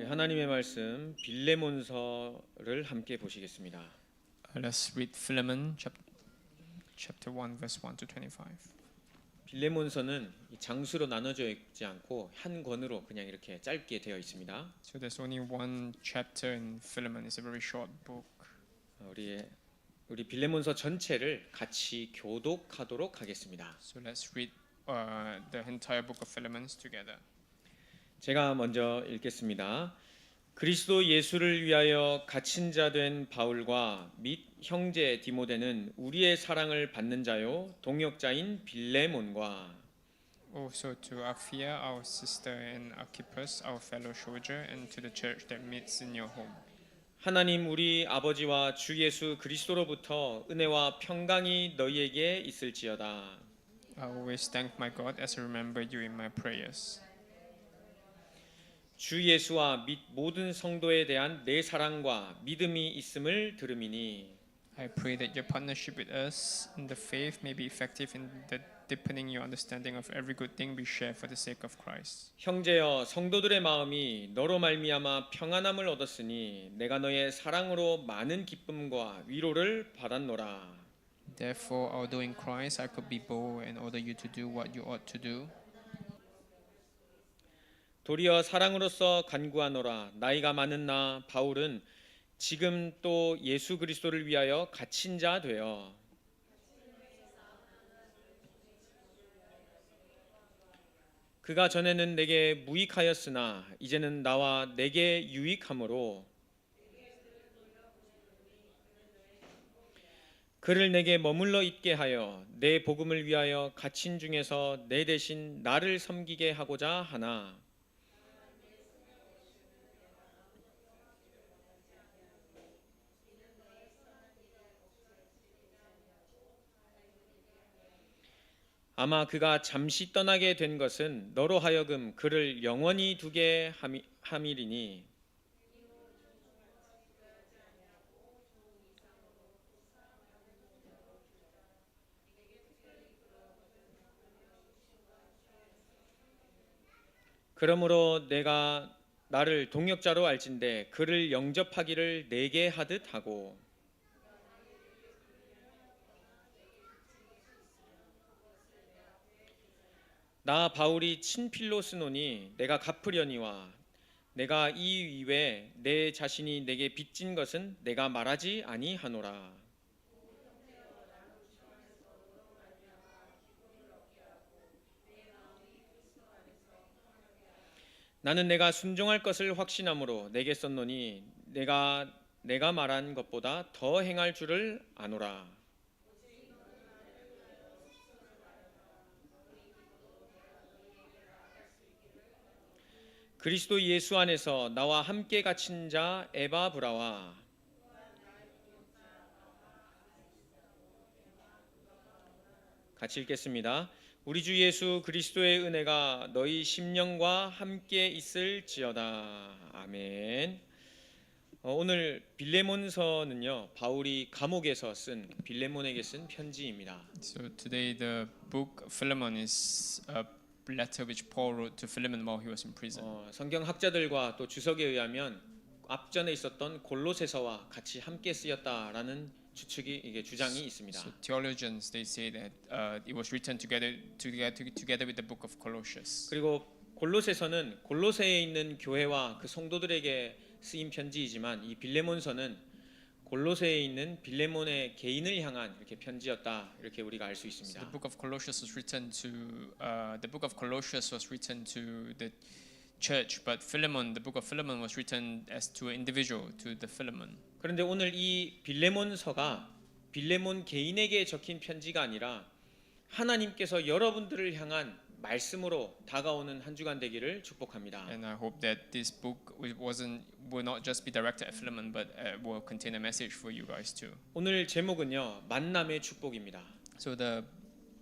우리 하나님의 말씀 빌레몬서를 함께 보시겠습니다. Let's read Philemon chapter 1 verse 1 to 25. 빌레몬서는 장수로 나눠져 있지 않고 한 권으로 그냥 이렇게 짧게 되어 있습니다. So there's only one chapter in Philemon. It's a very short book. 우리 빌레몬서 전체를 같이 교독하도록 하겠습니다. So let's read the entire book of Philemon together. 제가 먼저 읽겠습니다. 그리스도 예수를 위하여 갇힌 자 된 바울과 및 형제 디모데는 우리의 사랑을 받는 자요 동역자인 빌레몬과 Also to Apphia, our sister, and Archippus, our fellow soldier, and to the church that meets in your home. 하나님 우리 아버지와 주 예수 그리스도로부터 은혜와 평강이 너희에게 있을지어다. I always thank my God as I remember you in my prayers. 주 예수와 및 모든 성도에 대한 내 사랑과 믿음이 있음을 들음이니 I pray that your partnership with us in the faith may be effective in the deepening your understanding of every good thing we share for the sake of Christ. 형제여 성도들의 마음이 너로 말미암아 평안함을 얻었으니 내가 너의 사랑으로 많은 기쁨과 위로를 받았노라. Therefore, although in Christ I could be bold and order you to do what you ought to do, 도리어 사랑으로서 간구하노라. 나이가 많은 나 바울은 지금 또 예수 그리스도를 위하여 갇힌 자 되어 그가 전에는 내게 무익하였으나 이제는 나와 내게 유익함으로 그를 내게 머물러 있게 하여 내 복음을 위하여 갇힌 중에서 내 대신 나를 섬기게 하고자 하나. 아마 그가 잠시 떠나게 된 것은 너로 하여금 그를 영원히 두게 함이리니 그러므로 내가 나를 동역자로 알진대 그를 영접하기를 내게 하듯 하고 나 바울이 친필로 쓰노니 내가 갚으려니와 내가 이 이외에 내 자신이 내게 빚진 것은 내가 말하지 아니하노라. 나는 내가 순종할 것을 확신함으로 내게 썼노니 내가 말한 것보다 더 행할 줄을 아노라. 그리스도 예수 안에서 나와 함께 갇힌 자 에바브라와 같이 읽겠습니다. 우리 주 예수 그리스도의 은혜가 너희 심령과 함께 있을지어다. 아멘. 오늘 빌레몬서는요 바울이 감옥에서 쓴 빌레몬에게 쓴 편지입니다. so today the book of Philemon is a letter which Paul wrote to Philemon while he was in prison. 성경 학자들과 또 주석에 의하면 앞전에 있었던 골로새서와 같이 함께 쓰였다라는 주장이 있습니다. So theologians they say that it was written together with the book of Colossians. 그리고 골로새서는 골로새에 있는 교회와 그 성도들에게 쓰인 편지이지만 이 빌레몬서는 골로새에 있는 빌레몬의 개인을 향한 이렇게 편지였다 이렇게 우리가 알 수 있습니다. The book of Colossians was written to the church, but Philemon, the book of Philemon was written as to an individual, to the Philemon. 그런데 오늘 이 빌레몬서가 빌레몬 개인에게 적힌 편지가 아니라 하나님께서 여러분들을 향한 말씀으로 다가오는 한 주간 되기를 축복합니다. And I hope that this book will not just be directed at Philemon, but will contain a message for you guys too. 오늘 제목은요 만남의 축복입니다. So the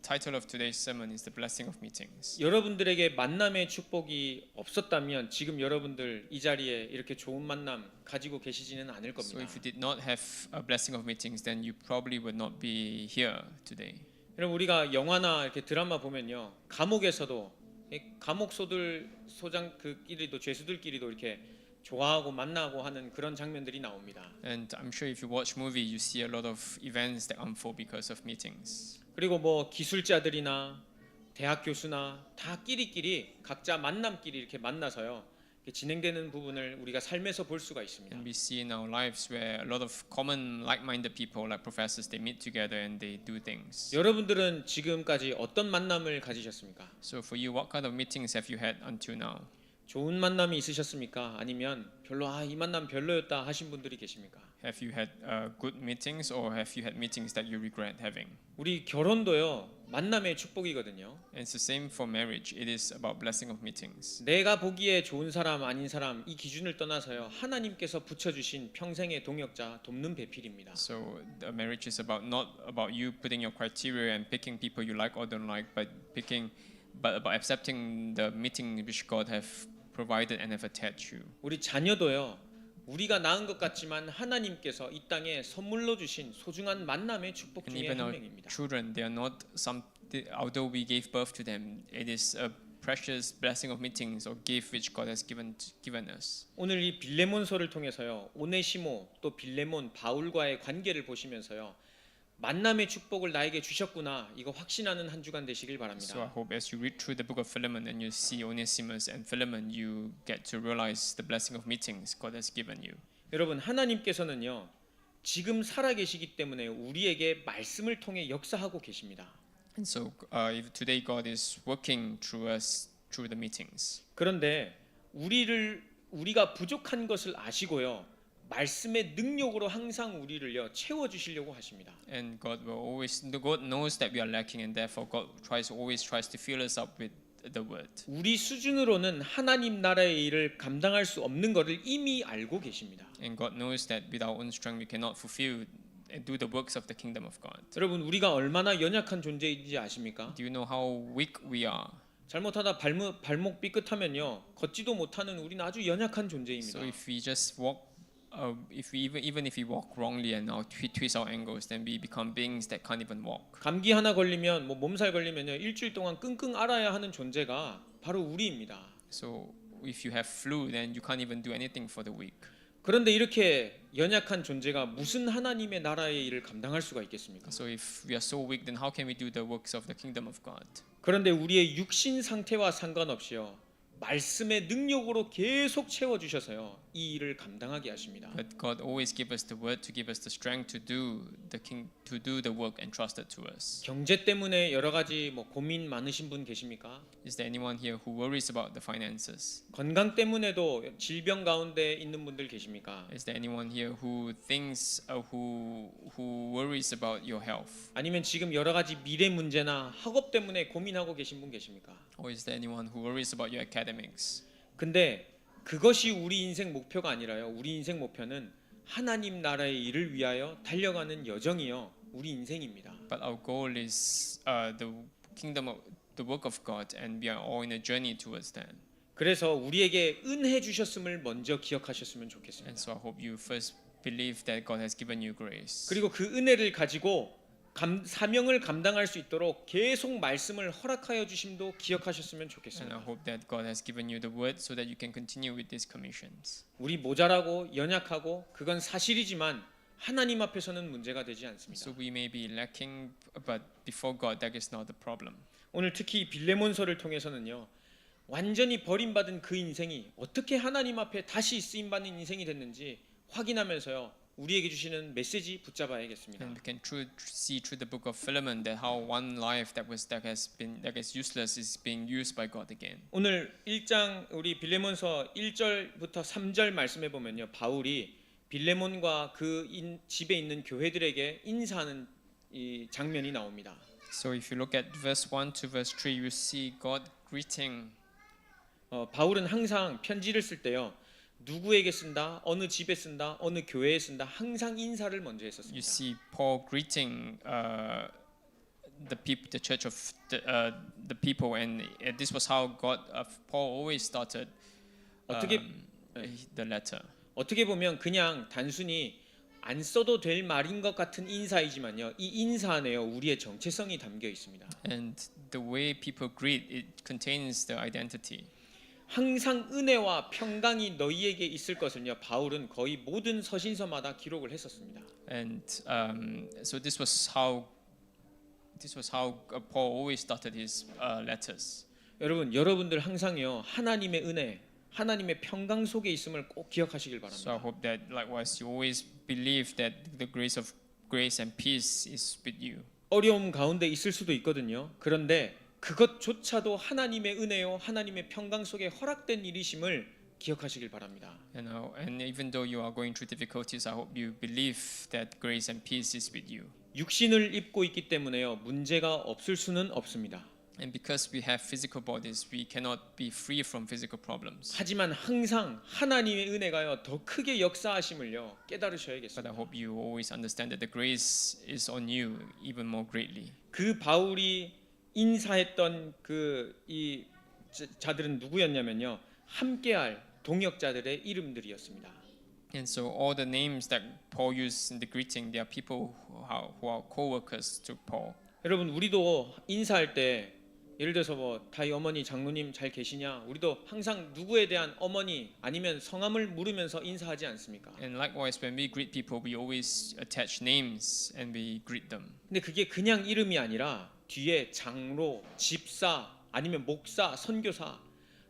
title of today's sermon is the blessing of meetings. 여러분들에게 만남의 축복이 없었다면 지금 여러분들 이 자리에 이렇게 좋은 만남 가지고 계시지는 않을 겁니다. So if you did not have a blessing of meetings, then you probably would not be here today. 여러분 우리가 영화나 이렇게 드라마 보면요 감옥에서도 감옥 소장 그끼리도 죄수들끼리도 이렇게 좋아하고 만나고 하는 그런 장면들이 나옵니다. And I'm sure if you watch movie, you see a lot of events that unfold because of meetings. 그리고 뭐 기술자들이나 대학 교수나 다 끼리끼리 각자 만남끼리 이렇게 만나서요. 이렇게 진행되는 부분을 우리가 삶에서 볼 수가 있습니다. And we see in our lives where a lot of common like-minded people, like professors, they meet together and they do things. 여러분들은 지금까지 어떤 만남을 가지셨습니까? So for you, what kind of meetings have you had until now? 좋은 만남이 있으셨습니까? 아니면 별로 이 만남 별로였다 하신 분들이 계십니까? Have you had good meetings or have you had meetings that you regret having? 우리 결혼도요. 만남의 축복이거든요. And it's the same for marriage. It is about blessing of meetings. 내가 보기에 좋은 사람 아닌 사람 이 기준을 떠나서요. 하나님께서 붙여주신 평생의 동역자 돕는 배필입니다. So the marriage is about not about you putting your criteria and picking people you like or don't like, but about accepting the meeting which God have provided and have attached you. 우리 자녀도요. 우리가 낳은 것 같지만 하나님께서 이 땅에 선물로 주신 소중한 만남의 축복 And 중에 even 한 our 명입니다. children, they are not some. Although we gave birth to them, it is a precious blessing of meetings or gift which God has given us. 오늘 이 빌레몬서를 통해서요. 오네시모 또 빌레몬 바울과의 관계를 보시면서요. 만남의 축복을 나에게 주셨구나. 이거 확신하는 한 주간 되시길 So I 바랍니다. hope as you read through the book of Philemon and you see Onesimus and Philemon, you get to realize the blessing of meetings God has given you. 여러분 하나님께서는요. 지금 살아 계시기 때문에 우리에게 말씀을 통해 역사하고 계십니다. And so if today God is working through us through the meetings. 그런데 우리가 부족한 것을 아시고요. 말씀의 능력으로 항상 우리를요 채워 주시려고 하십니다. And God knows that we are lacking, and therefore God always tries to fill us up with the word. 우리 수준으로는 하나님 나라의 일을 감당할 수 없는 것을 이미 알고 계십니다. And God knows that with our own strength we cannot fulfill and do the works of the kingdom of God. 여러분 우리가 얼마나 연약한 존재인지 아십니까? Do you know how weak we are? 잘못하다 발목 삐끗하면요 걷지도 못하는 우리는 아주 연약한 존재입니다. So if we just walk, even if we walk wrongly and twist our ankles, then we become beings that can't even walk. 감기 하나 걸리면 뭐 몸살 걸리면요 일주일 동안 끙끙 앓아야 하는 존재가 바로 우리입니다. So if you have flu, then you can't even do anything for the week. 그런데 이렇게 연약한 존재가 무슨 하나님의 나라의 일을 감당할 수가 있겠습니까? So if we are so weak, then how can we do the works of the kingdom of God? 그런데 우리의 육신 상태와 상관없이요 말씀의 능력으로 계속 채워 주셔서요 이 일을 감당하게 하십니다. But God always gives us the word to give us the strength to do the work entrusted to us. 경제 때문에 여러 가지 뭐 고민 많으신 분 계십니까? Is there anyone here who worries about the finances? 건강 때문에도 질병 가운데 있는 분들 계십니까? Is there anyone here who thinks who worries about your health? 아니면 지금 여러 가지 미래 문제나 학업 때문에 고민하고 계신 분 계십니까? Or is there anyone who worries about your academics? 근데 그것이 우리 인생 목표가 아니라요. 우리 인생 목표는 하나님 나라의 일을 위하여 달려가는 여정이요. 우리 인생입니다. But our goal is the work of God, and we are all in a journey towards that. 그래서 우리에게 은혜 주셨음을 먼저 기억하셨으면 좋겠습니다. And so I hope you first believe that God has given you grace. 그리고 그 은혜를 가지고 사명을 감당할 수 있도록 계속 말씀을 허락하여 주심도 기억하셨으면 And I 좋겠습니다. hope that God has given you the word so that you can continue with these commissions. 우리 모자라고 연약하고 그건 사실이지만 하나님 앞에서는 문제가 되지 않습니다. So we may be lacking, but before God, that is not the problem. 오늘 특히 빌레몬서를 통해서는요. 완전히 버림받은 그 인생이 어떻게 하나님 앞에 다시 쓰임받는 인생이 됐는지 확인하면서요. 우리에게 주시는 메시지 붙잡아야겠습니다. And we can see through the book of Philemon that how one life that is useless is being used by God again. 오늘 1장 우리 빌레몬서 1절부터 3절 말씀해 보면요. 바울이 빌레몬과 그 집에 있는 교회들에게 인사하는 이 장면이 나옵니다. So if you look at verse 1 to verse 3, you see God greeting. 바울은 항상 편지를 쓸 때요. 누구에게 쓴다, 어느 집에 쓴다, 어느 교회에 쓴다, 항상 인사를 먼저 You 했었습니다. see Paul greeting the church of the people, and this was how Paul always started 어떻게 the letter. 어떻게 보면 그냥 단순히 안 써도 될 말인 것 같은 인사이지만요. 이 인사 안에요 우리의 정체성이 담겨 있습니다. And the way people greet, it contains the identity. 항상 은혜와 평강이 너희에게 있을 것을요. 바울은 거의 모든 서신서마다 기록을 했었습니다. And so this was how Paul always started his letters. 여러분들 항상요. 하나님의 은혜, 하나님의 평강 속에 있음을 꼭 기억하시길 So I 바랍니다. hope that likewise you always believe that the grace and peace is with you. 어려움 가운데 있을 수도 있거든요. 그런데 그것조차도 하나님의 은혜요, 하나님의 평강 속에 허락된 일이심을 기억하시길 바랍니다. And even though you are going through difficulties, I hope you believe that grace and peace is with you. 육신을 입고 있기 때문에요. 문제가 없을 수는 없습니다. And because we have physical bodies, we cannot be free from physical problems. 하지만 항상 하나님의 은혜가요 더 크게 역사하심을요 But 깨달으셔야겠습니다. I hope you always understand that the grace is on you even more greatly. 그 바울이 인사했던 이 자들은 누구였냐면요 함께할 동역자들의 이름들이었습니다. And so all the names that Paul used in the greeting, they are people who are co-workers to Paul. 여러분 우리도 인사할 때 예를 들어서 뭐 다이 어머니 장로님 잘 계시냐 우리도 항상 누구에 대한 어머니 아니면 성함을 물으면서 인사하지 않습니까? And likewise, when we greet people, we always attach names and we greet them. 근데 그게 그냥 이름이 아니라 뒤에 장로, 집사 아니면 목사, 선교사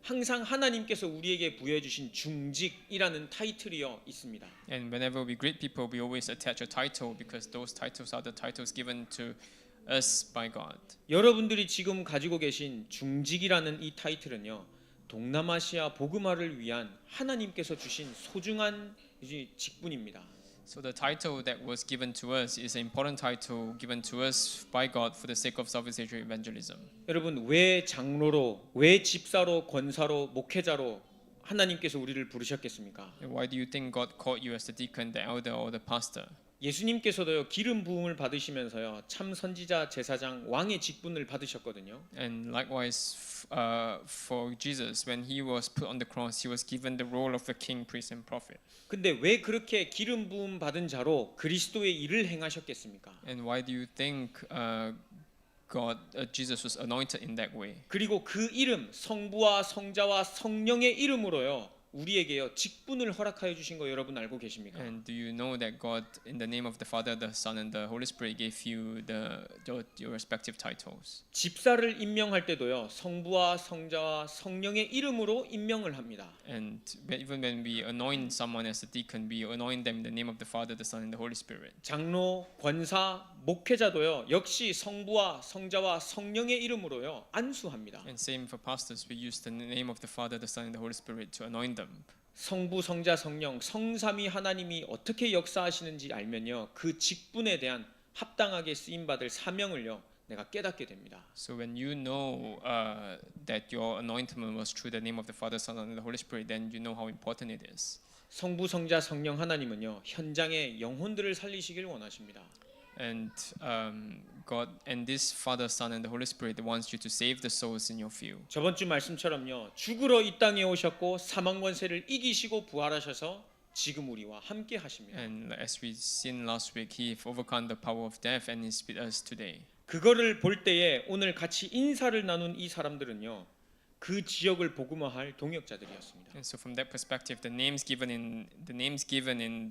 항상 하나님께서 우리에게 부여해 주신 중직이라는 타이틀이요 있습니다. And whenever we greet people, we always attach a title because those titles are the titles given to us by God. 여러분들이 지금 가지고 계신 중직이라는 이 타이틀은요. 동남아시아 복음화를 위한 하나님께서 주신 소중한 직분입니다. So the title that was given to us is an important title given to us by God for the sake of Southeast Asia evangelism. 여러분 왜 장로로, 왜 집사로, 권사로, 목회자로 하나님께서 우리를 부르셨겠습니까? And why do you think God called you as the deacon, the elder, or the pastor? 예수님께서도요 기름 부음을 받으시면서요 참 선지자, 제사장, 왕의 직분을 받으셨거든요. And likewise, for Jesus, when he was put on the cross, he was given the role of a king, priest, and prophet. 근데 왜 그렇게 기름 부음 받은 자로 그리스도의 일을 행하셨겠습니까? And why do you think Jesus was anointed in that way? 그리고 그 이름 성부와 성자와 성령의 이름으로요 우리에게요 직분을 허락하여 주신 거 여러분 알고 계십니까? And do you know that God, in the name of the Father, the Son, and the Holy Spirit, gave you your respective titles? 집사를 임명할 때도요 성부와 성자와 성령의 이름으로 임명을 합니다. And even when we anoint someone as a deacon, we anoint them in the name of the Father, the Son, and the Holy Spirit. 장로, 권사, 목회자도요 역시 성부와 성자와 성령의 이름으로요 안수합니다. And same for pastors, we use the name of the Father, the Son, and the Holy Spirit to anoint them. 성부, 성자, 성령, 성삼위 하나님이 어떻게 역사하시는지 알면요 그 직분에 대한 합당하게 쓰임 받을 사명을요 내가 깨닫게 됩니다. So when you know that your anointment was through the name of the Father, Son, and the Holy Spirit, then you know how important it is. 성부, 성자, 성령 하나님은요 현장에 영혼들을 살리시길 원하십니다. And God and this Father, Son, and the Holy Spirit wants you to save the souls in your field. 저번 주 말씀처럼요 죽으러 이 땅에 오셨고 사망 권세를 이기시고 부활하셔서 지금 우리와 함께 하십니다. And as we seen last week, He overcome the power of death and is with us today. 그거를 볼 때에 오늘 같이 인사를 나눈 이 사람들은요 그 지역을 복음화할 동역자들이었습니다. And so from that perspective, the names given in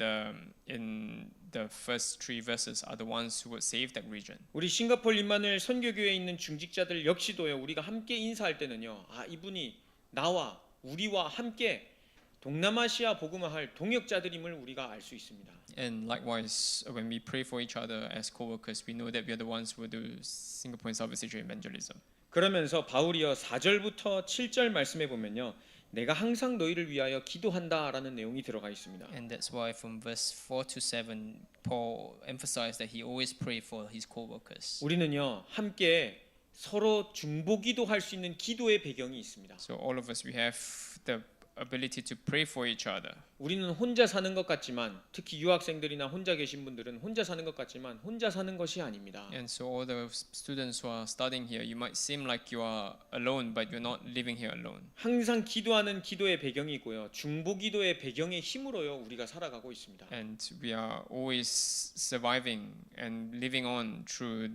the first three verses are the ones who would save that region. 우리 싱가포르 임마누엘 선교교회에 있는 중직자들 역시도요 우리가 함께 인사할 때는요 아 이분이 나와 우리와 함께 동남아시아 복음화할 동역자들임을 우리가 알 수 있습니다. And likewise, when we pray for each other as co-workers, we know that we are the ones who will do Singapore and Southeast Asia evangelism. 그러면서 바울이요 4절부터 7절 말씀해 보면요 내가 항상 너희를 위하여 기도한다라는 내용이 들어가 있습니다. And that's why from verse 4 to 7, Paul emphasized that he always prayed for his co-workers. 우리는요 함께 서로 중보기도 할 수 있는 기도의 배경이 있습니다. So all of us, we have the ability to pray for each other. 우리는 혼자 사는 것 같지만 특히 유학생들이나 혼자 계신 분들은 혼자 사는 것 같지만 혼자 사는 것이 아닙니다. And so all the students who are studying here, you might seem like you are alone, but you're not living here alone. 항상 기도하는 기도의 배경이 있고요. 중보기도의 배경의 힘으로요 우리가 살아가고 있습니다. And we are always surviving and living on through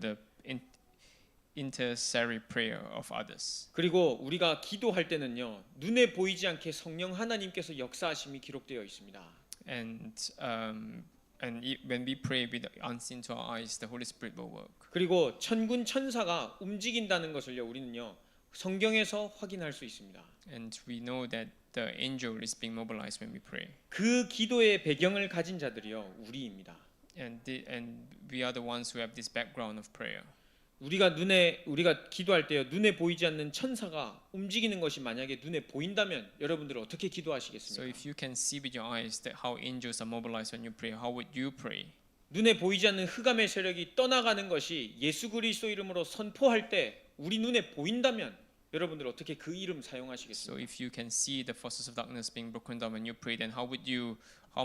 intercessory prayer of others. 그리고 우리가 기도할 때는요, 눈에 보이지 않게 성령 하나님께서 역사하심이 기록되어 있습니다. When we pray with unseen to our eyes, the Holy Spirit will work. 그리고 천군 천사가 움직인다는 것을요, 우리는요 성경에서 확인할 수 있습니다. And we know that the angel is being mobilized when we pray. 그 기도의 배경을 가진 자들이요, 우리입니다. And we are the ones who have this background of prayer. 우리가 기도할 때요, 눈에 보이지 않는 천사가 움직이는 것이 만약에 눈에 보인다면 여러분들은 어떻게 So 기도하시겠습니까? if you can see with your eyes that how angels are mobilized when you pray, how would you pray? 눈에 보이지 않는 흑암의 세력이 떠나가는 것이 예수 그리스도 이름으로 선포할 때 우리 눈에 보인다면 여러분들 어떻게 그 이름 So 사용하시겠습니까? if you can see the forces of darkness being broken down when you pray, then how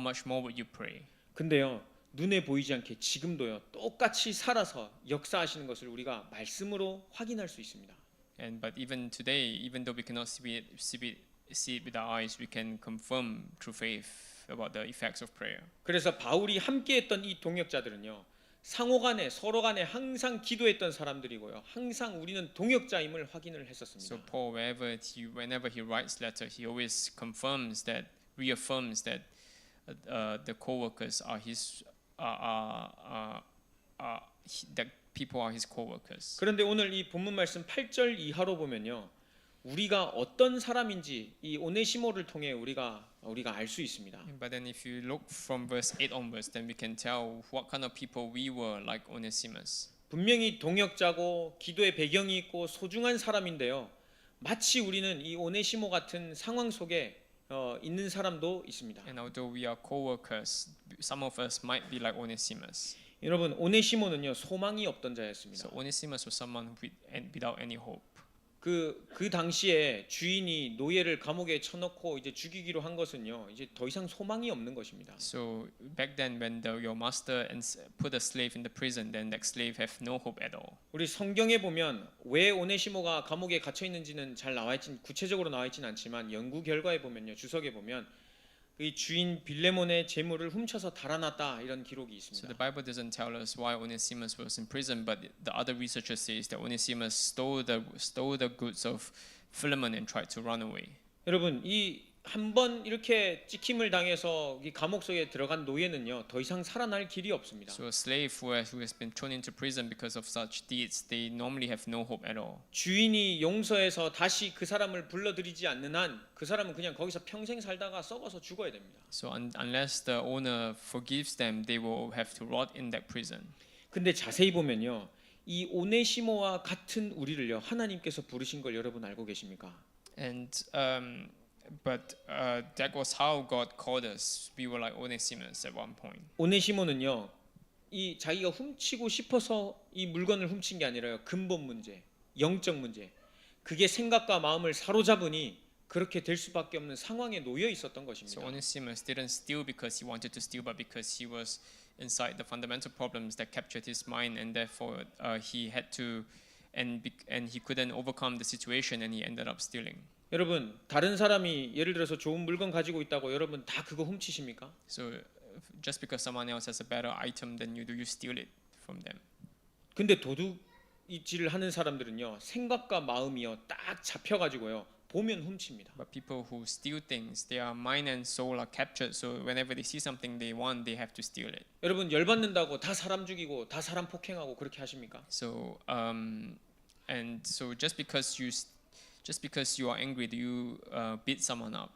much more would you pray? 근데요, 눈에 보이지 않게 지금도요 똑같이 살아서 역사하시는 것을 우리가 말씀으로 확인할 수 있습니다. But even today, even though we cannot see it with our eyes, we can confirm through faith about the effects of prayer. 그래서 바울이 함께했던 이 동역자들은요, 상호간에 서로간에 항상 기도했던 사람들이고요, 항상 우리는 동역자임을 확인을 So 했었습니다. Paul, whenever he writes letter, he always reaffirms that the co-workers are that people are his co-workers. 그런데 오늘 이 본문 말씀 8절 이하로 보면요, 우리가 어떤 사람인지 이 오네시모를 통해 우리가 알 수 있습니다. But then if you look from verse 8 onwards, then we can tell what kind of people we were like Onesimus. 분명히 동역자고 기도의 배경이 있고 소중한 사람인데요, 마치 우리는 이 오네시모 같은 상황 속에 있는 사람도 있습니다. And although we are co-workers, some of us might be like Onesimus. 여러분, 오네시모는요 소망이 없던 자였습니다. So Onesimus was someone without any hope. 그 당시에 주인이 노예를 감옥에 쳐넣고 이제 죽이기로 한 것은요, 이제 더 이상 소망이 없는 것입니다. So back then, when your master put a slave in the prison, then that slave have no hope at all. 우리 성경에 보면 왜 오네시모가 감옥에 갇혀 있는지는 잘 나와 있진 구체적으로 나와 있진 않지만 연구 결과에 보면요, 주석에 보면 이 주인 빌레몬의 재물을 훔쳐서 달아났다 이런 기록이 So 있습니다. the Bible doesn't tell us why Onesimus was in prison, but the other researchers says that Onesimus stole the goods of Philemon and tried to run away. 여러분, 이 한 번 이렇게 찍힘을 당해서 이 감옥 속에 들어간 노예는요 더 이상 살아날 길이 없습니다. So a slave who has been thrown into prison because of such deeds, they normally have no hope at all. 주인이 용서해서 다시 그 사람을 불러들이지 않는 한 그 사람은 그냥 거기서 평생 살다가 썩어서 죽어야 됩니다. So unless the owner forgives them, they will have to rot in that prison. 근데 자세히 보면요, 이 오네시모와 같은 우리를요 하나님께서 부르신 걸 여러분 알고 계십니까? But that was how God called us. We were like Onesimus at one point. 오네시모는요, 이 자기가 훔치고 싶어서 이 물건을 훔친 게 아니라요, 근본 문제, 영적 문제, 그게 생각과 마음을 사로잡으니 그렇게 될 수밖에 없는 상황에 놓여 있었던 것입니다. So Onesimus didn't steal because he wanted to steal, but because he was inside the fundamental problems that captured his mind, and therefore he had to, and he couldn't overcome the situation, and he ended up stealing. 여러분, 다른 사람이 예를 들어서 좋은 물건 가지고 있다고 여러분 다 그거 훔치십니까? So just because someone else has a better item than you, do you steal it from them? 근데 도둑질을 하는 사람들은요, 생각과 마음이요 딱 잡혀가지고요 보면 훔칩니다. But people who steal things, their mind and soul are captured. So whenever they see something they want, they have to steal it. 여러분, 열받는다고 다 사람 죽이고 다 사람 폭행하고 그렇게 하십니까? So just because you are angry, do you beat someone up?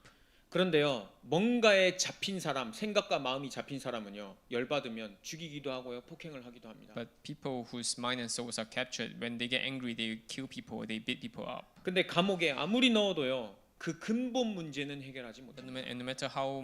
그런데요, 뭔가에 잡힌 사람, 생각과 마음이 잡힌 사람은요, 열받으면 죽이기도 하고요, 폭행을 하기도 합니다. But people whose mind and souls are captured, when they get angry, they kill people, they beat people up. 근데 감옥에 아무리 넣어도요, 그 근본 문제는 해결하지 못합니다. And no matter how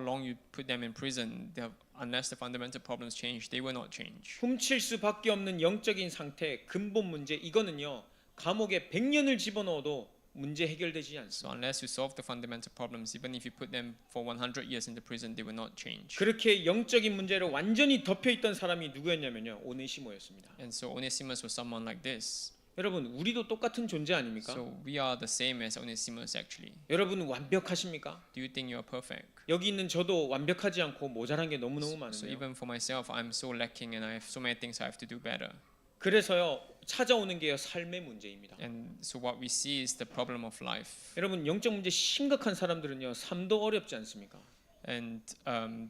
long you put them in prison, unless the fundamental problems change, they will not change. 훔칠 수밖에 없는 영적인 상태, 근본 문제, 이거는요, 감옥에 100년을 집어넣어도 문제 해결되지 않습니다. So unless you solve the fundamental problems, even if you put them for 100 years in the prison, they will not change. 그렇게 영적인 문제를 완전히 덮여 있던 사람이 누구였냐면요, 오네시모였습니다. And so Onesimus was someone like this. 여러분, 우리도 똑같은 존재 아닙니까? So we are the same as Onesimus actually. 여러분 완벽하십니까? Do you think you are perfect? 여기 있는 저도 완벽하지 않고 모자란 게 너무너무 So 많은데요. even for myself, I'm so lacking and I have so many things I have to do better. 그래서요, 찾아오는 게요 삶의 문제입니다. And so what we see is the problem of life. 여러분 영적 문제 심각한 사람들은요 삶도 어렵지 않습니까? And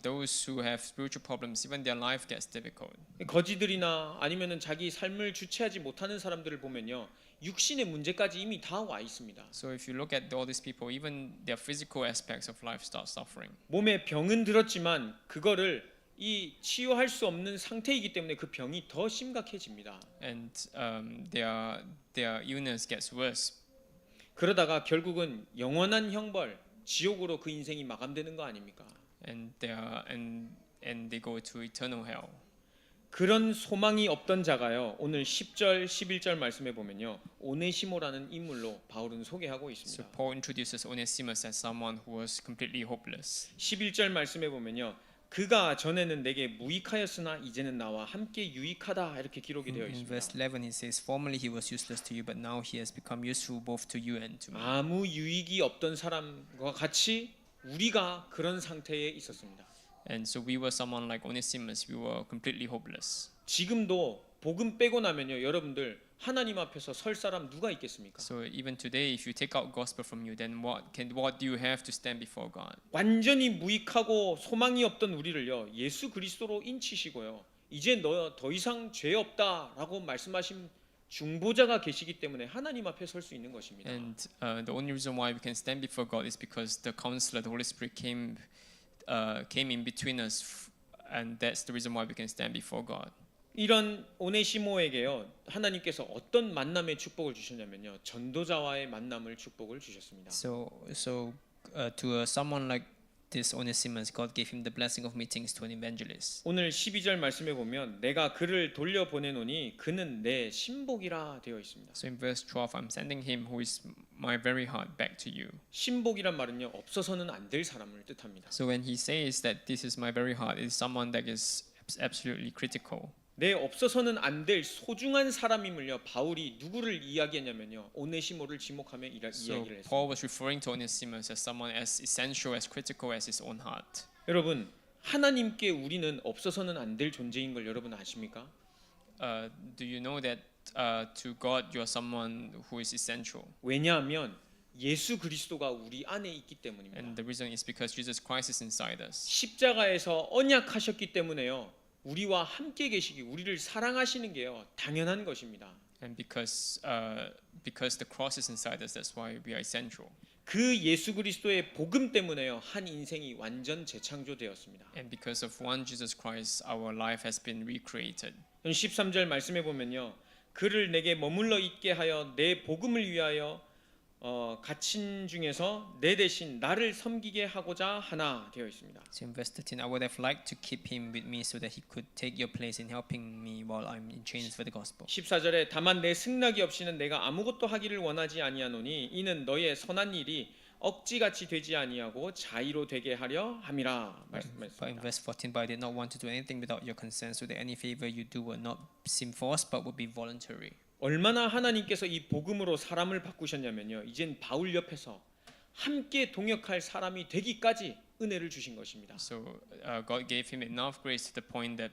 those who have spiritual problems, even their life gets difficult. 거지들이나 아니면은 자기 삶을 주체하지 못하는 사람들을 보면요 육신의 문제까지 이미 다 와 있습니다. So if you look at all these people, even their physical aspects of life start suffering. 몸에 병은 들었지만 그거를 이 치유할 수 없는 상태이기 때문에 그 병이 더 심각해집니다. And their illness gets worse. 그러다가 결국은 영원한 형벌, 지옥으로 그 인생이 마감되는 거 아닙니까? And they go to eternal hell. 그런 소망이 없던 자가요. 오늘 10절, 11절 말씀에 보면요. 오네시모라는 인물로 바울은 소개하고 So 있습니다. Paul introduces Onesimus as someone who was completely hopeless. 11절 말씀에 보면요. 그가 전에는 내게 무익하였으나 이제는 나와 함께 유익하다 이렇게 기록이 되어 In 있습니다. verse 11 he says, formerly he was useless to you, but now he has become useful both to you and to me. 아무 유익이 없던 사람과 같이 우리가 그런 상태에 있었습니다. And so we were someone like Onesimus, we were completely hopeless. 지금도 복음 빼고 나면요. 여러분들 하나님 앞에서 설 사람 누가 있겠습니까? So even today, if you take out gospel from you, then what do you have to stand before God? 완전히 무익하고 소망이 없던 우리를요. 예수 그리스도로 인치시고요. 이제 너 더 이상 죄 없다라고 말씀하신 중보자가 계시기 때문에 하나님 앞에 설 수 있는 것입니다. And the only reason why we can stand before God is because the Counselor, the Holy Spirit, came in between us, and that's the reason why we can stand before God. 이런 오네시모에게요. 하나님께서 어떤 만남의 축복을 주셨냐면요. 전도자와의 만남을 축복을 주셨습니다. So to someone like this Onesimus, God gave him the blessing of meetings to an evangelist. 오늘 12절 말씀에 보면 내가 그를 돌려보내노니 그는 내 신복이라 되어 있습니다. So in verse 12, I'm sending him who is my very heart back to you. 신복이란 말은요. 없어서는 안 될 사람을 뜻합니다. So when he says that this is my very heart, it is someone that is absolutely critical. 내 없어서는 안 될 소중한 사람임을요. 바울이 누구를 이야기했냐면요. 오네시모를 지목하며 So 이야기를 했습니다. Paul was referring to Onesimus as someone as essential, as critical as his own heart. 여러분 하나님께 우리는 없어서는 안 될 존재인 걸 여러분 아십니까? Do you know that to God you are someone who is essential? 왜냐하면 예수 그리스도가 우리 안에 있기 때문입니다. And the reason is because Jesus Christ is inside us. 십자가에서 언약하셨기 때문에요. 우리와 함께 계시기, 우리를 사랑하시는 게요 당연한 것입니다. And because the cross is inside us, that's why we are essential. 그 예수 그리스도의 복음 때문에요 한 인생이 완전 재창조되었습니다. And because of one Jesus Christ, our life has been recreated. 13절 말씀해 보면요, 그를 내게 머물러 있게 하여 내 복음을 위하여 갇힌 중에서 내 대신 나를 섬기게 하고자 하나 되어 있습니다. So in verse 13, I would have liked to keep him with me so that he could take your place in helping me while I'm in chains for the gospel. 14절에 다만 내 승낙이 없이는 내가 아무것도 하기를 원하지 아니하노니 이는 너의 선한 일이 억지같이 되지 아니하고 자의로 되게 하려 함이라 But in 말씀했습니다. verse 14, but I did not want to do anything without your consent, so that any favor you do will not seem forced, but would be voluntary. 얼마나 하나님께서 이 복음으로 사람을 바꾸셨냐면요, 이젠 바울 옆에서 함께 동역할 사람이 되기까지 은혜를 주신 것입니다. So God gave him enough grace to the point that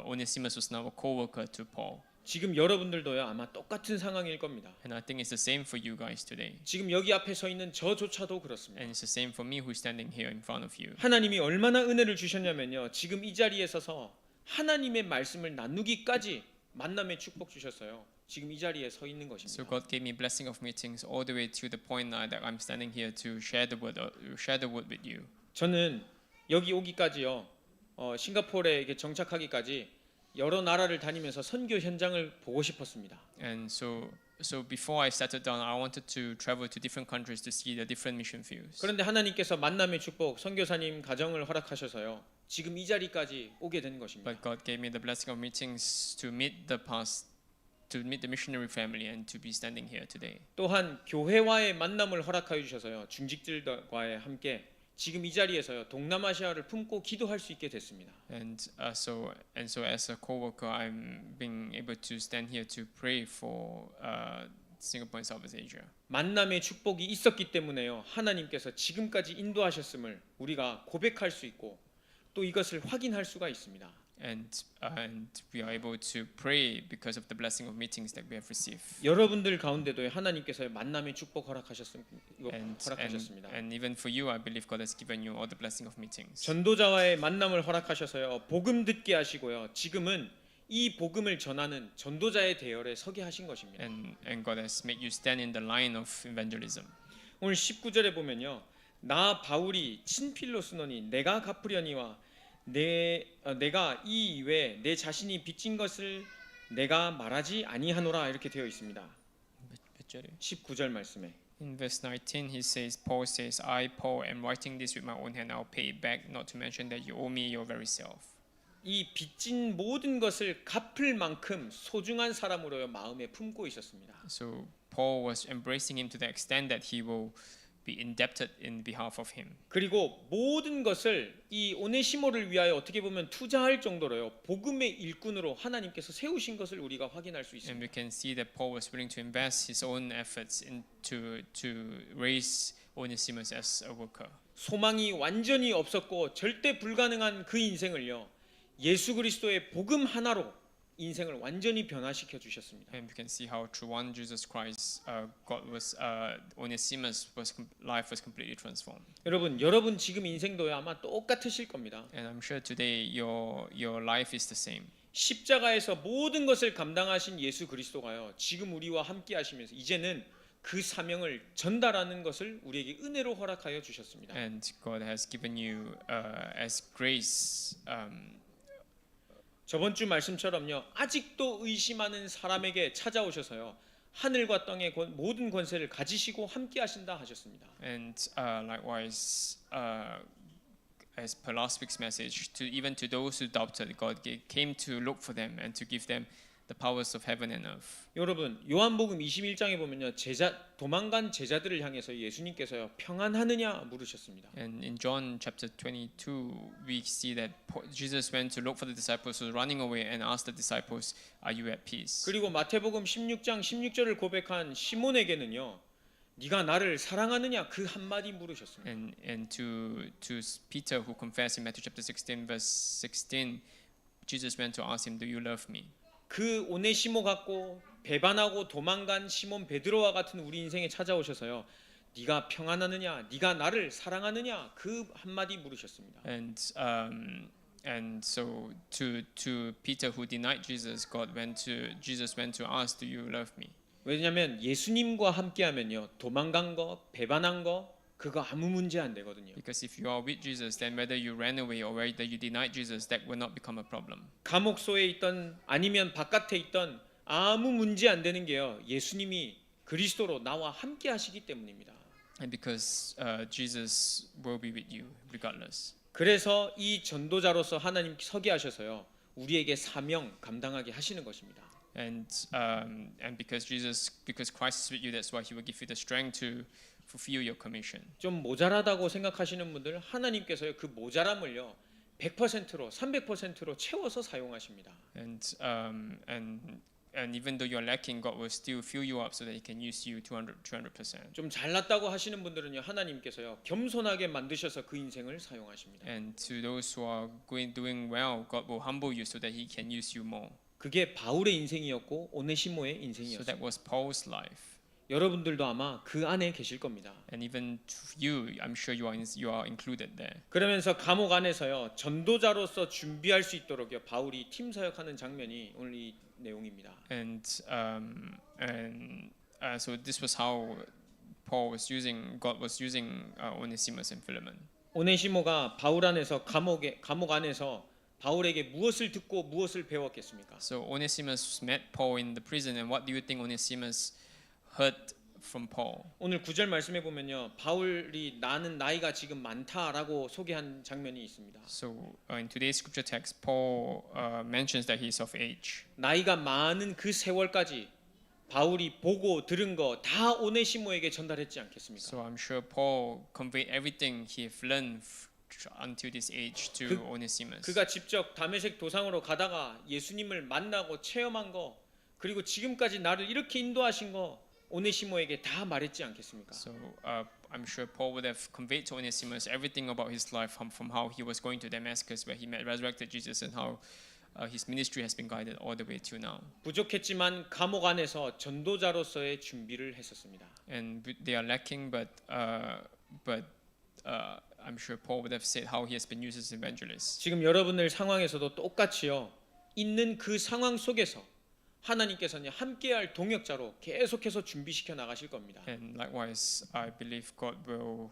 Onesimus was now a co-worker to Paul. 지금 여러분들도요 아마 똑같은 상황일 겁니다. And I think it's the same for you guys today. 지금 여기 앞에 서 있는 저조차도 그렇습니다. And it's the same for me who's standing here in front of you. 하나님이 얼마나 은혜를 주셨냐면요, 지금 이 자리에 서서 하나님의 말씀을 나누기까지 만남의 축복 주셨어요. 지금 이 자리에 서 있는 So 것입니다. God gave me blessing of meetings all the way to the point now that I'm standing here to share the word with you. 저는 여기 오기까지요, 싱가포르에 이렇게 정착하기까지 여러 나라를 다니면서 선교 현장을 보고 싶었습니다. And so before I settled down, I wanted to travel to different countries to see the different mission fields. 그런데 하나님께서 만남의 축복, 선교사님 가정을 허락하셔서요, 지금 이 자리까지 오게 된 것입니다. But God gave me the blessing of meetings to meet the missionary family and to be standing here today. 또한 교회와의 만남을 허락하여 주셔서요, 중직들과의 함께 지금 이 자리에서요 동남아시아를 품고 기도할 수 있게 됐습니다. And so as a co-worker, I'm being able to stand here to pray for Singapore and Southeast Asia. 만남의 축복이 있었기 때문에요 하나님께서 지금까지 인도하셨음을 우리가 고백할 수 있고 또 이것을 확인할 수가 있습니다. and we are able to pray because of the blessing of meetings that we have received. 여러분들 가운데도 하나님께서 만남의 축복 And 허락하셨습니다. even for you, I believe God has given you all the blessing of meetings. 전도자와의 만남을 허락하셔서요. 복음 듣게 하시고요. 지금은 이 복음을 전하는 전도자의 대열에 서게 하신 것입니다. And God has made you stand in the line of evangelism. 오늘 19절에 보면요. 나 바울이 친필로 쓰노니 내가 갚으려니와 내가 이 이외에 내 자신이 빚진 것을 내가 말하지 아니하노라 이렇게 되어 있습니다. 19절 말씀에 In verse 19, Paul says, I, Paul, am writing this with my own hand. I'll pay it back, not to mention that you owe me your very self. 이 빚진 모든 것을 갚을 만큼 소중한 사람으로 마음에 품고 있었습니다. So Paul was embracing him to the extent that he will be indebted in behalf of him. 그리고 모든 것을 이 오네시모를 위하여 어떻게 보면 투자할 정도로요. 복음의 일꾼으로 하나님께서 세우신 것을 우리가 확인할 수 And 있습니다. we can see that Paul was willing to invest his own efforts to raise Onesimus as a worker. 소망이 완전히 없었고 절대 불가능한 그 인생을요. 예수 그리스도의 복음 하나로 인생을 완전히 변화시켜 주셨습니다. And we can see how through one Jesus Christ, Onesimus' life was completely transformed. 여러분 지금 인생도요 아마 똑같으실 겁니다. And I'm sure today your life is the same. 십자가에서 모든 것을 감당하신 예수 그리스도가요 지금 우리와 함께 하시면서 이제는 그 사명을 전달하는 것을 우리에게 은혜로 허락하여 주셨습니다. And God has given you as grace. 저번 주 말씀처럼요 아직도 의심하는 사람에게 찾아오셔서요 하늘과 땅의 모든 권세를 가지시고 함께 하신다 하셨습니다. And likewise, as per last week's message, even to those who doubted, God came to look for them and to give them the powers of heaven and earth. 여러분 요한복음 21장에 보면요 도망간 제자들을 향해서 예수님께서요 평안하느냐 물으셨습니다. And in John chapter 22, we see that Jesus went to look for the disciples who were running away and asked the disciples, "Are you at peace?" 그리고 마태복음 16장 16절을 고백한 시몬에게는요 네가 나를 사랑하느냐 그 한마디 물으셨습니다. And to Peter, who confessed in Matthew chapter 16 verse 16, Jesus went to ask him, "Do you love me?" 그 오네시모 갖고 배반하고 도망간 시몬 베드로와 같은 우리 인생에 찾아오셔서요. 네가 평안하느냐, 네가 나를 사랑하느냐 그 한마디 물으셨습니다. And so to Peter, who denied Jesus, Jesus went to ask, "Do you love me?" 왜냐하면 예수님과 함께하면요 도망간 거, 배반한 거 그거 아무 문제 안 되거든요. Because if you are with Jesus, then whether you ran away or whether you denied Jesus, that will not become a problem. 감옥소에 있던 아니면 바깥에 있던 아무 문제 안 되는 게요. 예수님이 그리스도로 나와 함께 하시기 때문입니다. And because Jesus will be with you regardless. 그래서 이 전도자로서 하나님 서게 하셔서요. 우리에게 사명 감당하게 하시는 것입니다. And because Christ is with you, that's why He will give you the strength to fulfill your commission. 좀 모자라다고 생각하시는 분들 하나님께서요 그 모자람을요 100%로 300%로 채워서 사용하십니다. And even though you're lacking, God will still fill you up so that He can use you 200%. 좀 잘났다고 하시는 분들은요 하나님께서요 겸손하게 만드셔서 그 인생을 사용하십니다. And to those who are doing well, God will humble you so that He can use you more. 그게 바울의 인생이었고 오네시모의 So 인생이었습니다. that was Paul's life. 여러분들도 아마 그 안에 계실 겁니다. And even to you, I'm sure you are included there. 그러면서 감옥 안에서요 전도자로서 준비할 수 있도록요 바울이 팀 사역하는 장면이 오늘 이 내용입니다. So this was how God was using Onesimus and Philemon. 오네시모가 바울 안에서 감옥 안에서 바울에게 무엇을 듣고 무엇을 배웠겠습니까? So Onesimus met Paul in the prison, and what do you think Onesimus heard from Paul? 오늘 9절 말씀해 보면요 바울이 나는 나이가 지금 많다라고 소개한 장면이 있습니다. So in today's scripture text, Paul mentions that he is of age. 나이가 많은 그 세월까지 바울이 보고 들은 거 다 오네시모에게 전달했지 않겠습니까? So I'm sure Paul conveyed everything he have learned until this age to Onesimus. 그가 직접 다메섹 도상으로 가다가 예수님을 만나고 체험한 거 그리고 지금까지 나를 이렇게 인도하신 거 오네시모에게 다 말했지 않겠습니까? So I'm sure Paul would have conveyed to Onesimus everything about his life from how he was going to Damascus, where he met resurrected Jesus, and how his ministry has been guided all the way till now. 부족했지만 감옥 안에서 전도자로서의 준비를 했었습니다. And they are lacking, but I'm sure Paul would have said how he has been used as evangelist. 지금 여러분들 상황에서도 똑같이요. 있는 그 상황 속에서 하나님께서는 함께할 동역자로 계속해서 준비시켜 나가실 겁니다. And likewise, I believe God will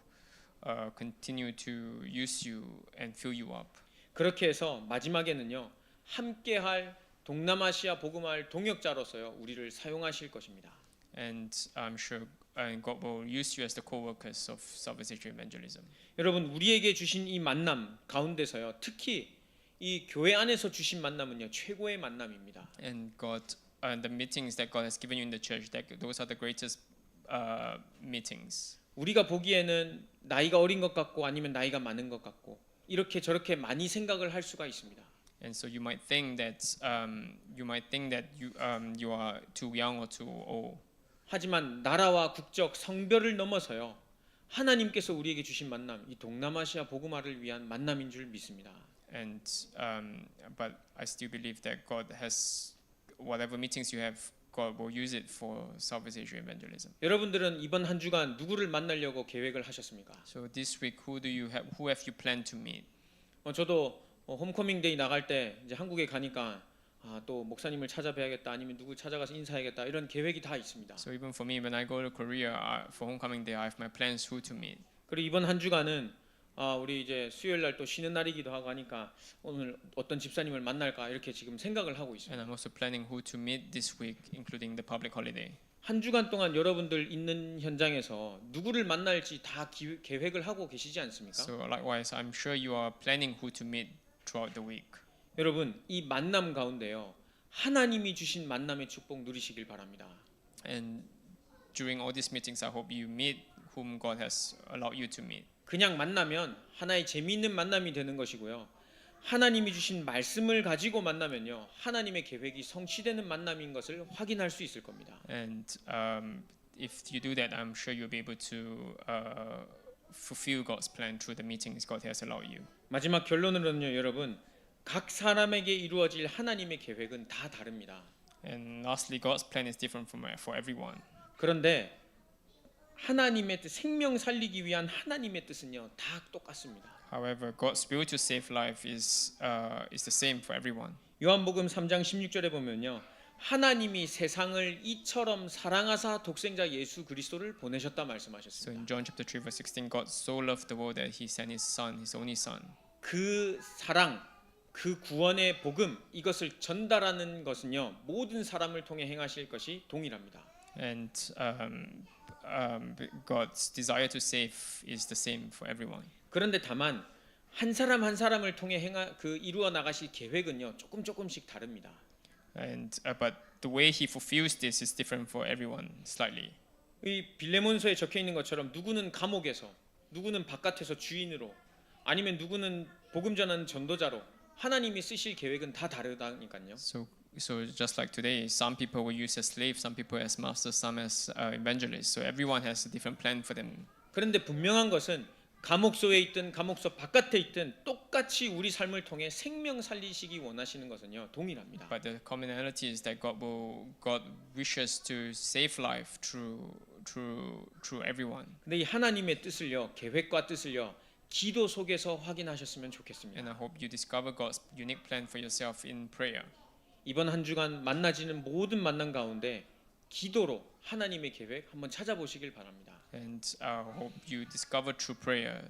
continue to use you and fill you up. 그렇게 해서 마지막에는요. 함께할 동남아시아 복음화할 동역자로서요. 우리를 사용하실 것입니다. And I'm sure God will use you as the co-workers of Southeast Asia evangelism. 여러분 우리에게 주신 이 만남 가운데서요. 특히 이 교회 안에서 주신 만남은요. 최고의 만남입니다. And the meetings that God has given you in the church, those are the greatest meetings. 우리가 보기에는 나이가 어린 것 같고 아니면 나이가 많은 것 같고 이렇게 저렇게 많이 생각을 할 수가 있습니다. And so you might think that you are too young or too old. 하지만 나라와 국적, 성별을 넘어서요. 하나님께서 우리에게 주신 만남, 이 동남아시아 복음화를 위한 만남인 줄 믿습니다. And but I still believe that God has whatever meetings you have, God will use it for Southeast Asia evangelism. 여러분들은 이번 한 주간 누구를 만나려고 계획을 하셨습니까? So this week, who have you planned to meet? 저도 홈커밍 데이 나갈 때 이제 한국에 가니까 또 목사님을 찾아뵈야겠다 아니면 누구 찾아가서 인사해야겠다 이런 계획이 다 있습니다. So even for me, when I go to Korea for homecoming day, I have my plans who to meet. 그리고 이번 한 주간은 우리 이제 수요일 날 또 쉬는 날이기도 하고 하니까 오늘 어떤 집사님을 만날까 이렇게 지금 생각을 하고 있습니다. And I'm also planning who to meet this week, including the public holiday. 한 주간 동안 여러분들 있는 현장에서 누구를 만날지 다 계획을 하고 계시지 않습니까? So likewise, I'm sure you are planning who to meet throughout the week. 여러분 이 만남 가운데요 하나님이 주신 만남의 축복 누리시길 바랍니다. And during all these meetings, I hope you meet whom God has allowed you to meet. 그냥 만나면 하나의 재미있는 만남이 되는 것이고요. 하나님이 주신 말씀을 가지고 만나면요 하나님의 계획이 성취되는 만남인 것을 확인할 수 있을 겁니다. And if you do that, I'm sure you'll be able to fulfill God's plan through the meetings God has allowed you. 마지막 결론으로는요 여러분 각 사람에게 이루어질 하나님의 계획은 다 다릅니다. And lastly, God's plan is different for everyone. 그런데 하나님의 뜻, 생명 살리기 위한 하나님의 뜻은요 다 똑같습니다. However, God's will to save life is the same for everyone. 요한복음 3장 16절에 보면요 하나님이 세상을 이처럼 사랑하사 독생자 예수 그리스도를 보내셨다 So 말씀하셨습니다. in John chapter 3 verse 16, God so loved the world that He sent His Son, His only Son. 그 사랑, 그 구원의 복음 이것을 전달하는 것은요 모든 사람을 통해 행하실 것이 동일합니다. And God's desire to save is the same for everyone. 그런데 다만 한 사람 한 사람을 통해 이루어 나가실 계획은요 조금씩 다릅니다. And but the way He fulfills this is different for everyone slightly. 이 빌레몬서에 적혀 있는 것처럼 누구는 감옥에서, 누구는 바깥에서 주인으로, 아니면 누구는 복음 전하는 전도자로 하나님이 쓰실 계획은 다 다르다니까요. So just like today, some people were used as slaves, some people as masters, some as evangelists. So everyone has a different plan for them. 그런데 분명한 것은 감옥소에 있든 감옥소 바깥에 있든 똑같이 우리 삶을 통해 생명 살리시기 원하시는 것은요 동일합니다. But the commonality is that God wishes to save life through everyone. 근데 이 하나님의 뜻을요 계획과 뜻을요 기도 속에서 확인하셨으면 좋겠습니다. And I hope you discover God's unique plan for yourself in prayer. 이번 한 주간 만나지는 모든 만남 가운데 기도로 하나님의 계획 한번 찾아보시길 바랍니다. And I hope you discover through prayer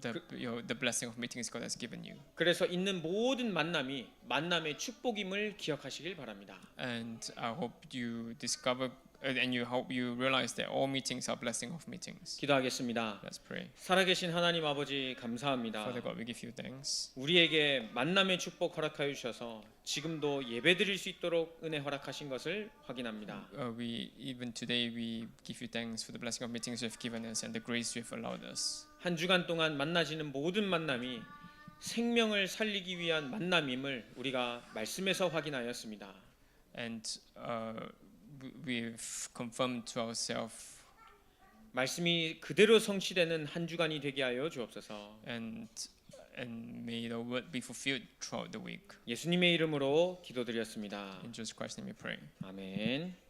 the blessing of meetings God has given you. 그래서 있는 모든 만남이 만남의 축복임을 기억하시길 바랍니다. And I hope you discover and you hope you realize that all meetings are blessing of meetings. 기도하겠습니다. Let's pray. 살아계신 하나님 아버지 감사합니다. Father God, we give you thanks. 우리에게 만남의 축복 허락하여 주셔서 지금도 예배드릴 수 있도록 은혜 허락하신 것을 확인합니다. We even today we give you thanks for the blessing of meetings you have given us and the grace you have allowed us. 한 주간 동안 만나지는 모든 만남이 생명을 살리기 위한 만남임을 우리가 말씀에서 확인하였습니다. And we've confirmed to ourselves. 말씀이 그대로 성취되는 한 주간이 되게 하여 주옵소서. And and may the word be fulfilled throughout the week. 예수님의 이름으로 기도드렸습니다. In Jesus Christ's name we pray. 아멘.